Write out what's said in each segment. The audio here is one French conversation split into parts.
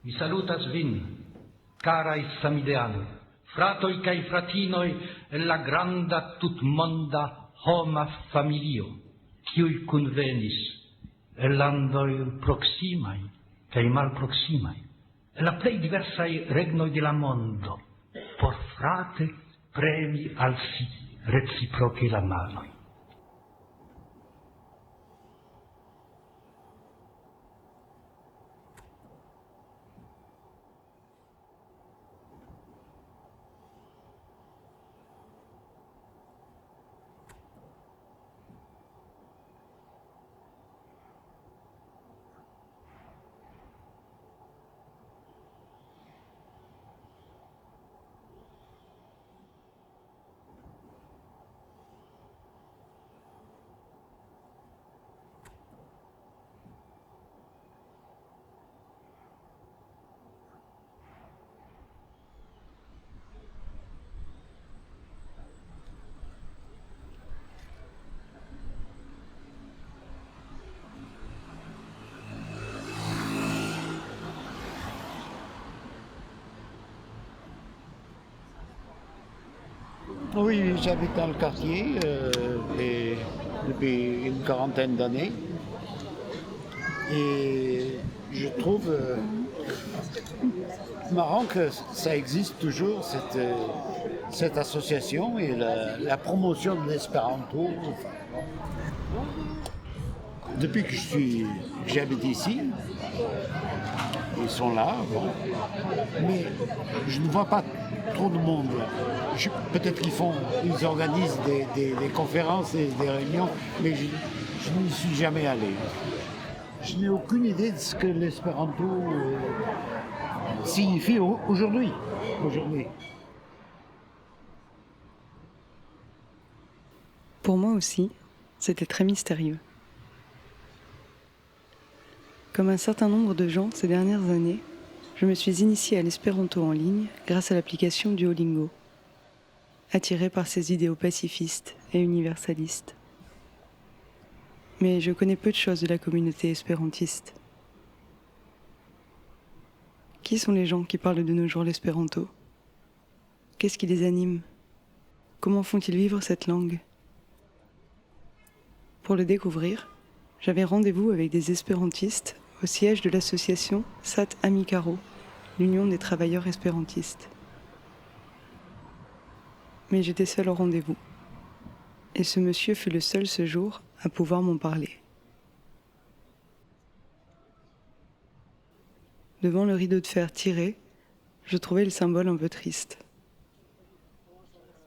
Mi salutas vin, carai samideanoj, fratoj kaj fratinoj el la granda tutmonda homa familio, kiuj kunvenis el landoj proksimaj kaj malproksimaj, el la plej diversaj regnoj de la mondo, por frate premi al si reciproke la manoj. Oui, j'habite dans le quartier depuis une quarantaine d'années et je trouve marrant que ça existe toujours, cette association et la promotion de l'espéranto. Depuis que j'habite ici, ils sont là, bon. Mais je ne vois pas trop de monde. Peut-être qu'ils organisent des conférences et des réunions, mais je n'y suis jamais allé. Je n'ai aucune idée de ce que l'espéranto signifie aujourd'hui. Pour moi aussi, c'était très mystérieux. Comme un certain nombre de gens ces dernières années, je me suis initiée à l'espéranto en ligne grâce à l'application Duolingo, attirée par ses idéaux pacifistes et universalistes. Mais je connais peu de choses de la communauté espérantiste. Qui sont les gens qui parlent de nos jours l'espéranto ? Qu'est-ce qui les anime ? Comment font-ils vivre cette langue ? Pour le découvrir, j'avais rendez-vous avec des espérantistes au siège de l'association Sat Amicaro, l'Union des travailleurs espérantistes. Mais j'étais seule au rendez-vous. Et ce monsieur fut le seul ce jour à pouvoir m'en parler. Devant le rideau de fer tiré, je trouvais le symbole un peu triste.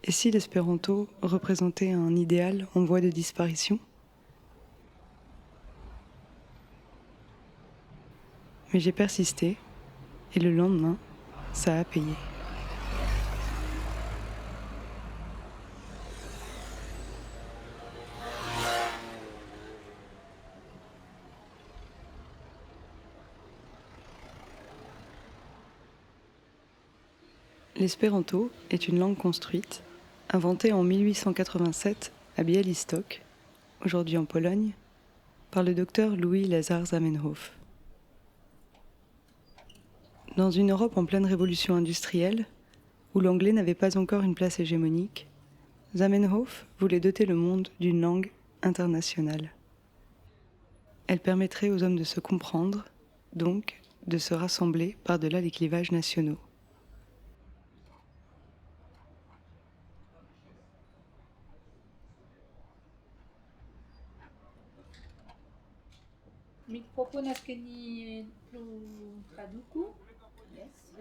Et si l'espéranto représentait un idéal en voie de disparition ? Mais j'ai persisté, et le lendemain, ça a payé. L'espéranto est une langue construite, inventée en 1887 à Białystok, aujourd'hui en Pologne, par le docteur Louis Lazar Zamenhof. Dans une Europe en pleine révolution industrielle, où l'anglais n'avait pas encore une place hégémonique, Zamenhof voulait doter le monde d'une langue internationale. Elle permettrait aux hommes de se comprendre, donc de se rassembler par-delà les clivages nationaux. Mi proponas ke ni plu traduku. Yes.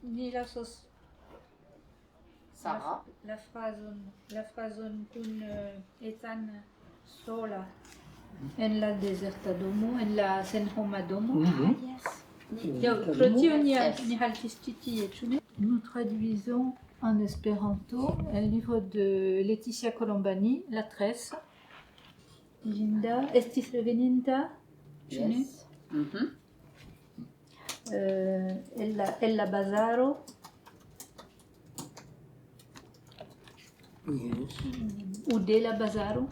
Ni lasos Sarah. la frazon kun etan sola en la deserta domo, en la senhoma domo. Yes. Pro tio ni haltis ĉi tie, ĉu ne? Nous traduisons en espéranto un livre de Laetitia Colombani, La Tresse. Linda, estis reveninta, ĉu ne? Yes. Mhm. El la bazaro. Yes. Ou de la bazaro.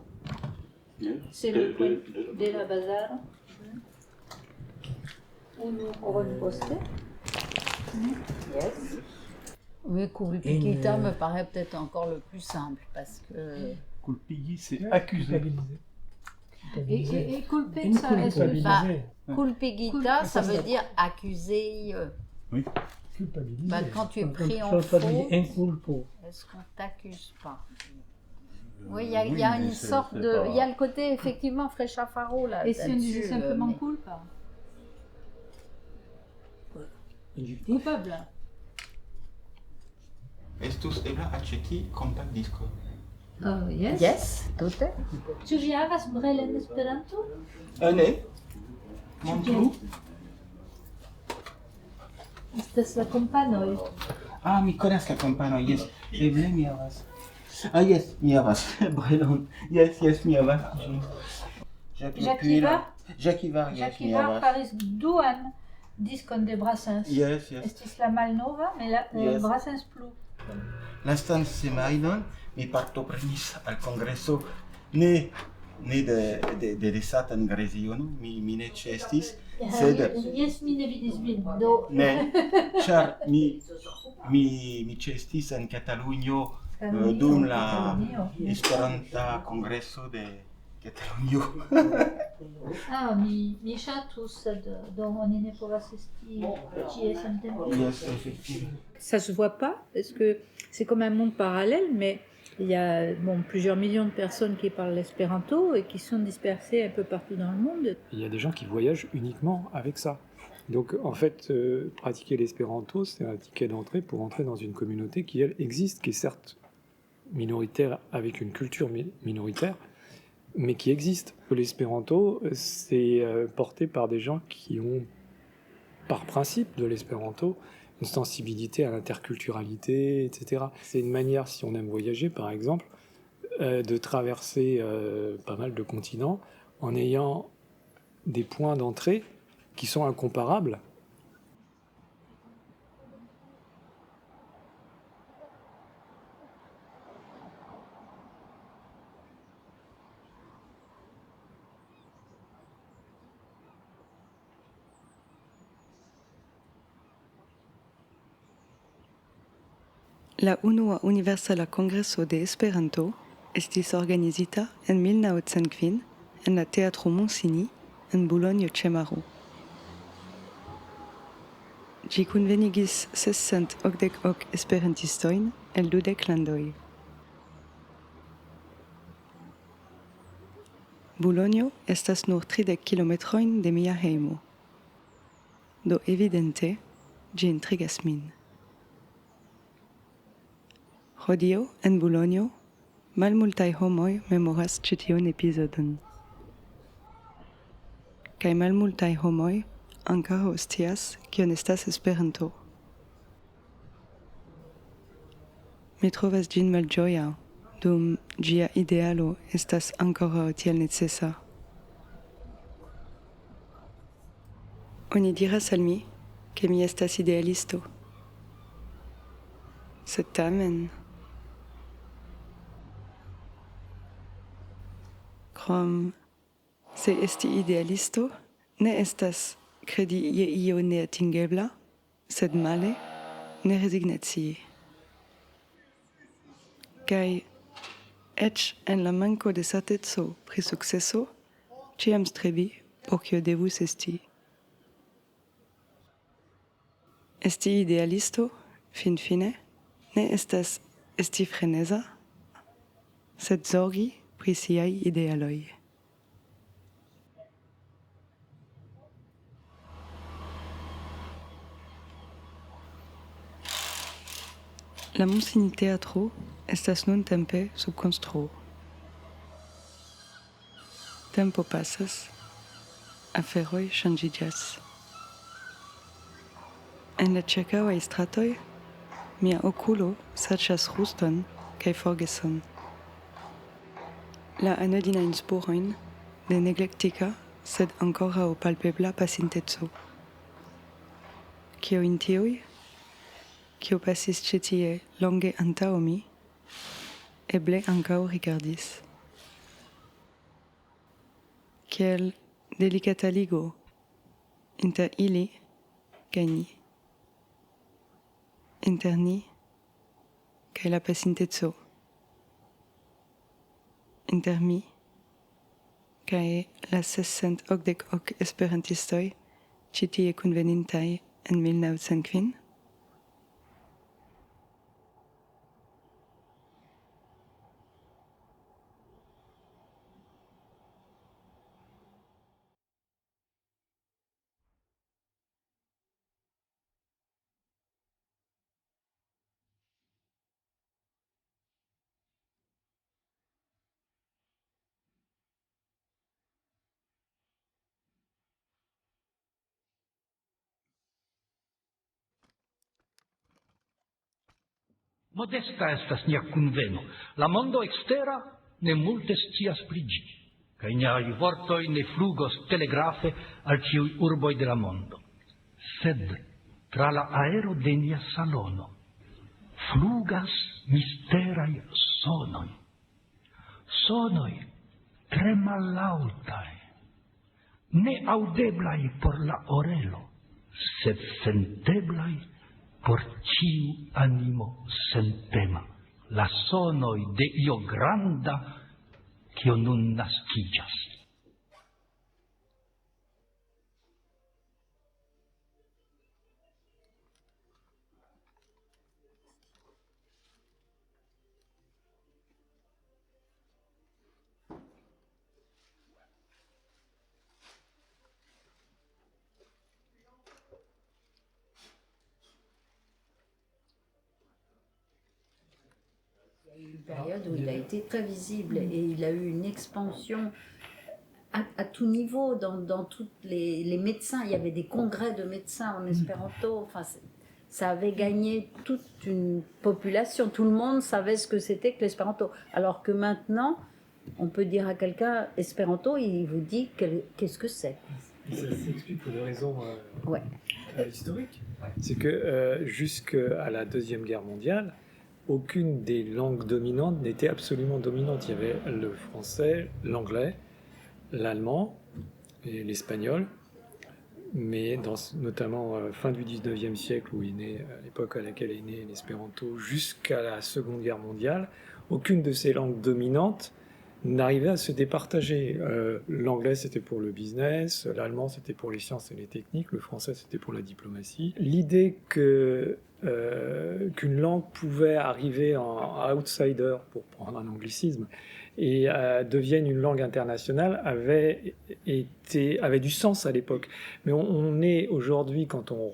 Yes. C'est le point de la bazaro. unu oronposte. Yes. Oui, culpigita me paraît peut-être encore le plus simple parce que. Culpigi, c'est accusé. Et culpensa, est-ce que Bah, culpigita, ça veut dire accusé. Oui. Bah, quand tu es pris en Sono faux, inculpo. est-ce qu'on t'accuse pas? Oui, il y a mais une c'est sorte de. pas- Il y a le côté effectivement Frecciafaro là. Et si on disait là-dessus, simplement mais- culpa? Ingiustivo. Coupable. Estus ebla aĉeti kompaktdiskon. Oh, yes. Yes, tout est. Ĉu vi havas brel en Esperanto? Ne? Montru. Estas la kompanoj. Ah, mi konas la kompanoj, jes. Eble mi havas. Ah, jes, mi havas. Brelon. Jes, mi havas ĝin. Jacques Ivar? Jacques Ivar, jes, Jacques mi Ivar havas. faris duan diskon de Brassens. Yes. Estis la malnova, mais la Yes. Brassens plu. Lastan semajnon mi partoprenis al kongreso ne de Satan Greziono, mi ne ĉeestis, sed Yes, mi ne vidis vin. Do ne, ĉar mi ĉeestis en Katalunio dum la Esperanta Kongreso de Katalunio. Ah, mi ŝatus, sed do oni ne povas esti ĉie samtempe. Yes, effectivement. Ça se voit pas parce que c'est comme un monde parallèle, mais il y a plusieurs millions de personnes qui parlent l'espéranto et qui sont dispersées un peu partout dans le monde. Il y a des gens qui voyagent uniquement avec ça. Donc en fait, pratiquer l'espéranto, c'est un ticket d'entrée pour entrer dans une communauté qui, elle, existe, qui est certes minoritaire avec une culture minoritaire, mais qui existe. L'espéranto, c'est porté par des gens qui ont, par principe de l'espéranto, une sensibilité à l'interculturalité, etc. C'est une manière, si on aime voyager par exemple, de traverser pas mal de continents en ayant des points d'entrée qui sont incomparables. La unua universala kongreso de Esperanto estis organizita en 1905 en la Teatro Monsini en Boulogne ĉe Maro. Ĝi kunvenigis 688 esperantistojn el 20 landoj. Bulonjo estas nur 30 kilometrojn de mia hejmo. Do evidente ĝi intrigas min. Hodiaŭ en Bulonjo malmultaj homoj memoras ĉi tiun epizodon. Kaj malmultaj homoj ankoraŭ scias kion estas Esperanto. Mi trovas ĝin malĝoja, dum ĝia idealo estas ankoraŭ tiel necesa. Oni diras al mi, ke mi estas idealisto. Sed tamen, krom se esti idealisto ne estas kredi je io neatingebla, sed male ne rezignacii. Kaj eĉ en la manko de certeco pri sukceso, ĉiam strebi por kio devus esti. Esti idealisto, finfine, ne estas esti freneza, sed zorgi pri siaj idealoj. La Monsini Teatro estas nuntempe sub konstruo. Tempo pasas, aferoj ŝanĝiĝas. En la ĉirkaŭaj stratoj mia okulo serĉas ruston kaj forgeson. La anodinajn spurojn de neglektika, sed ankoraŭ palpebla pasinteco. Kiujn tiuj, kiu pasis ĉi tie longe antaŭ mi, eble ankaŭ rigardis. Kiel delikata ligo inter ili kaj ni, inter ni kaj la pasinteco, inter mi kaj la 680 esperantistoj ĉi tie kunvenintaj en 1905. Modesta estas nia kunveno. La mondo ekstera ne multe scias pri ĝi, kaj niaj vortoj ne flugos telegrafe al ĉiuj urboj de la mondo. Sed tra la aero de nia salono flugas misteraj sonoj. Sonoj tre mallaŭtaj, ne aŭdeblaj por la orelo, sed senteblaj por ciu animo sentema, la sonoi de io granda cio nun nascicias. Une période où il a été très visible et il a eu une expansion à tout niveau, dans tous les médecins. Il y avait des congrès de médecins en espéranto. Enfin, ça avait gagné toute une population. Tout le monde savait ce que c'était que l'espéranto. Alors que maintenant, on peut dire à quelqu'un espéranto, il vous dit qu'est-ce que c'est. Ça s'explique pour des raisons Ouais. historiques. C'est que jusqu'à la Deuxième Guerre mondiale, aucune des langues dominantes n'était absolument dominante. Il y avait le français, l'anglais, l'allemand et l'espagnol, mais notamment fin du 19e siècle, où est né, à l'époque à laquelle est né l'espéranto, jusqu'à la Seconde Guerre mondiale, aucune de ces langues dominantes n'arrivait à se départager. L'anglais, c'était pour le business, l'allemand, c'était pour les sciences et les techniques, le français, c'était pour la diplomatie. L'idée qu'une langue pouvait arriver en outsider, pour prendre un anglicisme, et devienne une langue internationale avait du sens à l'époque. Mais on est aujourd'hui, quand on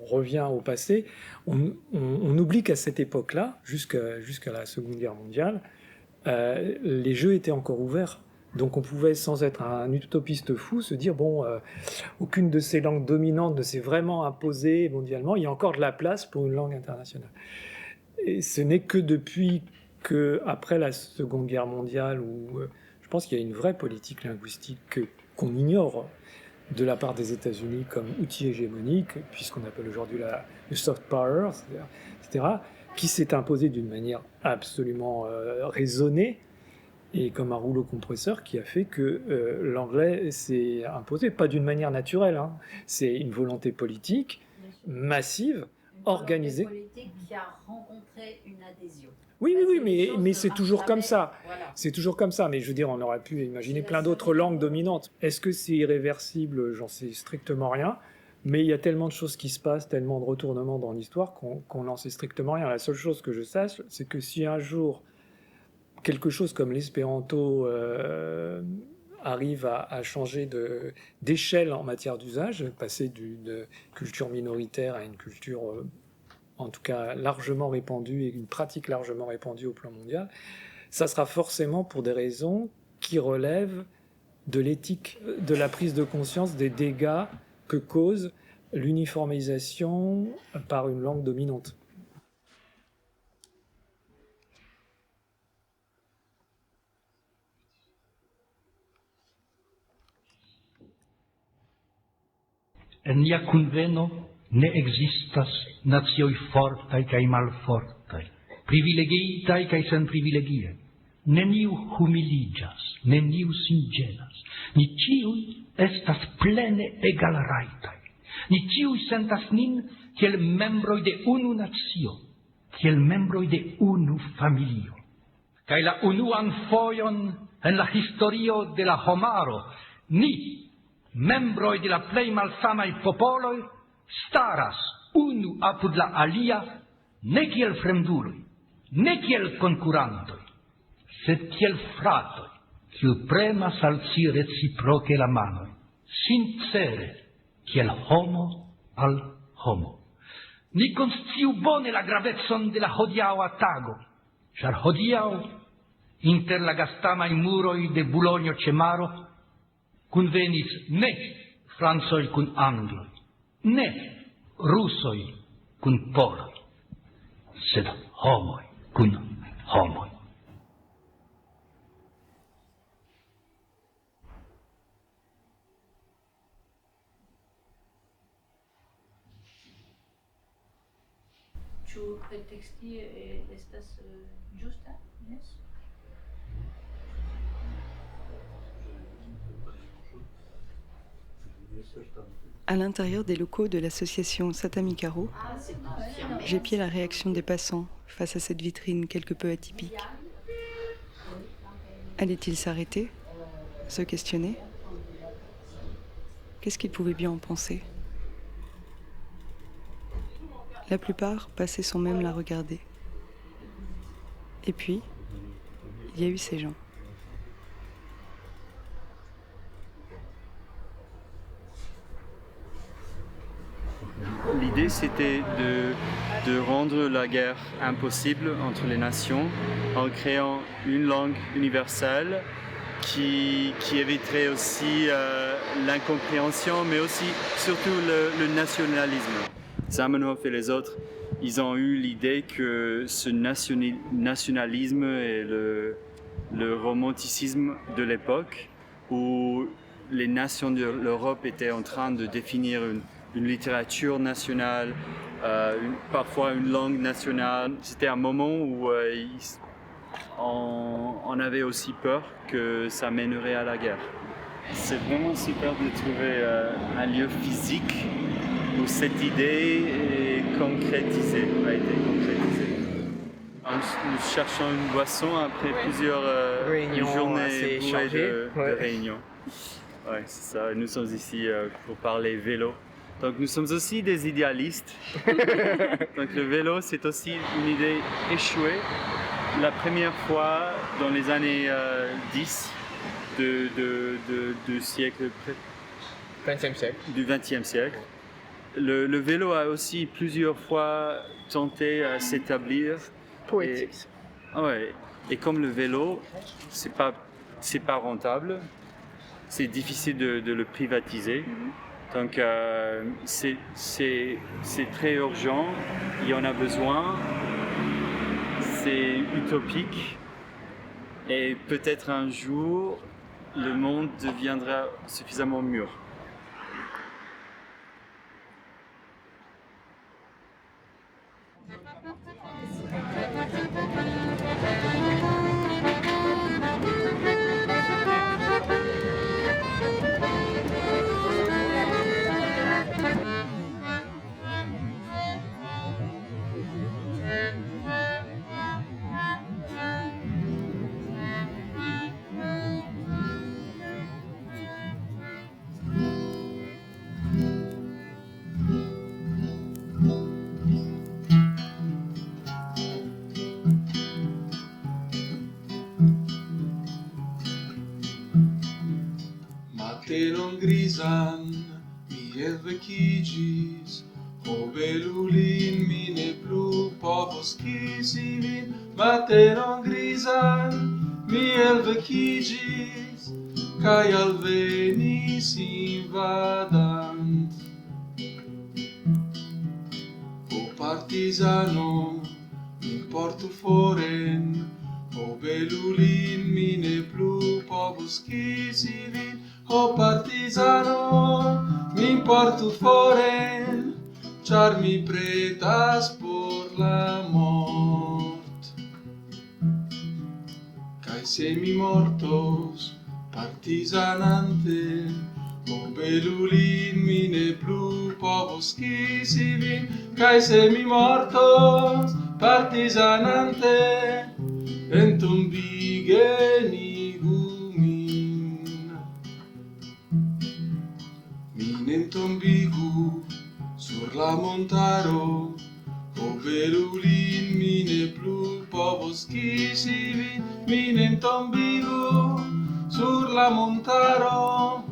revient au passé, on oublie qu'à cette époque-là, jusqu'à la Seconde Guerre mondiale, les jeux étaient encore ouverts. Donc on pouvait, sans être un utopiste fou, se dire, aucune de ces langues dominantes ne s'est vraiment imposée mondialement, il y a encore de la place pour une langue internationale. Et ce n'est que depuis qu'après la Seconde Guerre mondiale, où je pense qu'il y a une vraie politique linguistique qu'on ignore de la part des États-Unis comme outil hégémonique, puisqu'on appelle aujourd'hui le soft power, etc., qui s'est imposé d'une manière absolument raisonnée, et comme un rouleau compresseur qui a fait que l'anglais s'est imposé, pas d'une manière naturelle, hein. C'est une volonté politique massive, organisée. Une volonté politique qui a rencontré une adhésion. Oui, mais c'est toujours comme ça. Voilà. C'est toujours comme ça, mais je veux dire, on aurait pu imaginer plein d'autres langues dominantes. Est-ce que c'est irréversible? J'en sais strictement rien. Mais il y a tellement de choses qui se passent, tellement de retournements dans l'histoire qu'on n'en sait strictement rien. La seule chose que je sache, c'est que si un jour quelque chose comme l'espéranto arrive à changer d'échelle en matière d'usage, passer d'une culture minoritaire à une culture, en tout cas largement répandue, et une pratique largement répandue au plan mondial, ça sera forcément pour des raisons qui relèvent de l'éthique, de la prise de conscience des dégâts que cause l'uniformisation par une langue dominante. En nia kunveno ne existas nacioj fortaj kaj malfortaj, privilegiitaj kaj senprivilegiaj. neniu humiligas, neniu singelas, ni ciui estas plene egal raitai, ni ciui sentas nin kiel membroi de unu nazio, kiel membroi de unu familio. Kai la unuan foion en la historio de la homaro, ni, membroi de la plei malsamai popoloi, staras unu apud la alia, ne kiel fremduloi, ne kiel concurantoi, sed kiel fratoi, kiu premas al si reciproce la manoi, sincere, kiel homo al homo. Ni consciu bone la gravetson de la hodiaua tago, char hodiau, inter la gastamai muroi de Bulonio-Cemaro, convenis ne Fransoi cun Angloi, ne Russoi cun Poloi, sed homoi cun homoi. Ĉu preteksti estas ĝusta? Yes? À l'intérieur des locaux de l'association Satamikaro, j'épiais la réaction des passants face à cette vitrine quelque peu atypique. Allait-il s'arrêter? Se questionner? Qu'est-ce qu'il pouvait bien en penser? La plupart passaient sans même la regarder. Et puis, il y a eu ces gens. L'idée, c'était de rendre la guerre impossible entre les nations en créant une langue universelle qui éviterait aussi l'incompréhension, mais aussi surtout le nationalisme. Zamenhof et les autres, ils ont eu l'idée que ce nationalisme et le romanticisme de l'époque où les nations de l'Europe étaient en train de définir une littérature nationale, parfois une langue nationale. C'était un moment où on avait aussi peur que ça mènerait à la guerre. C'est vraiment super de trouver un lieu physique où cette idée a été concrétisée. Nous cherchons une boisson après plusieurs journées bourrées de réunions. Ouais, c'est ça. Nous sommes ici pour parler vélo. Donc nous sommes aussi des idéalistes. Donc le vélo, c'est aussi une idée échouée. La première fois dans les années 10 du siècle 20e siècle. Du 20e siècle. Le vélo a aussi plusieurs fois tenté à s'établir. Poétique. Et comme le vélo, c'est pas rentable, c'est difficile de le privatiser. Donc c'est très urgent, il y en a besoin, c'est utopique et peut-être un jour le monde deviendra suffisamment mûr. Matenon grisan mi elvekigis, obelulin mi ne plu povos kisi vin. Matenon grisan mi elvekigis, kai alvenis invadant. O partisano, min portu foren, obelulin mi ne plu povos kisi vin. O partisano, min portu foren, char mi pretas por la mort. Kai cae semi-mortos, partisanante, o belulin mine plu povos qui si vin, cae semi-mortos, partisanante, entombigenigu min. Min entombigu sur la montaro, o belulin mine plu povos qui si vin, min entombigu sur la montaro,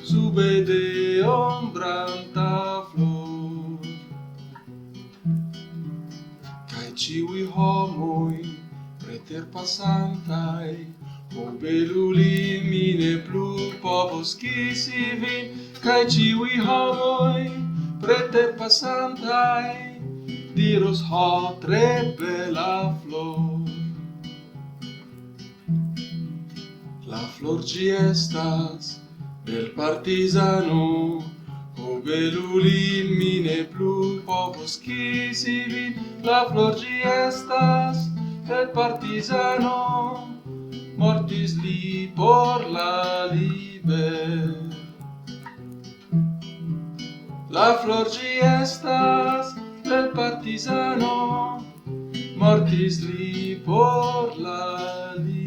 sube de ombranta flor. Cae ciui homoi preterpassantai, o belulin mine plu povos qui si vin, cae ciui homoi preterpassantai, diros ho tre bella flor. La flor ci estas del partisano, o belulin mine plu povos qui si vin, la flor ci estas del partisano, mortis li por la liber. La flor ci estas del partisano, mortis li por la liber.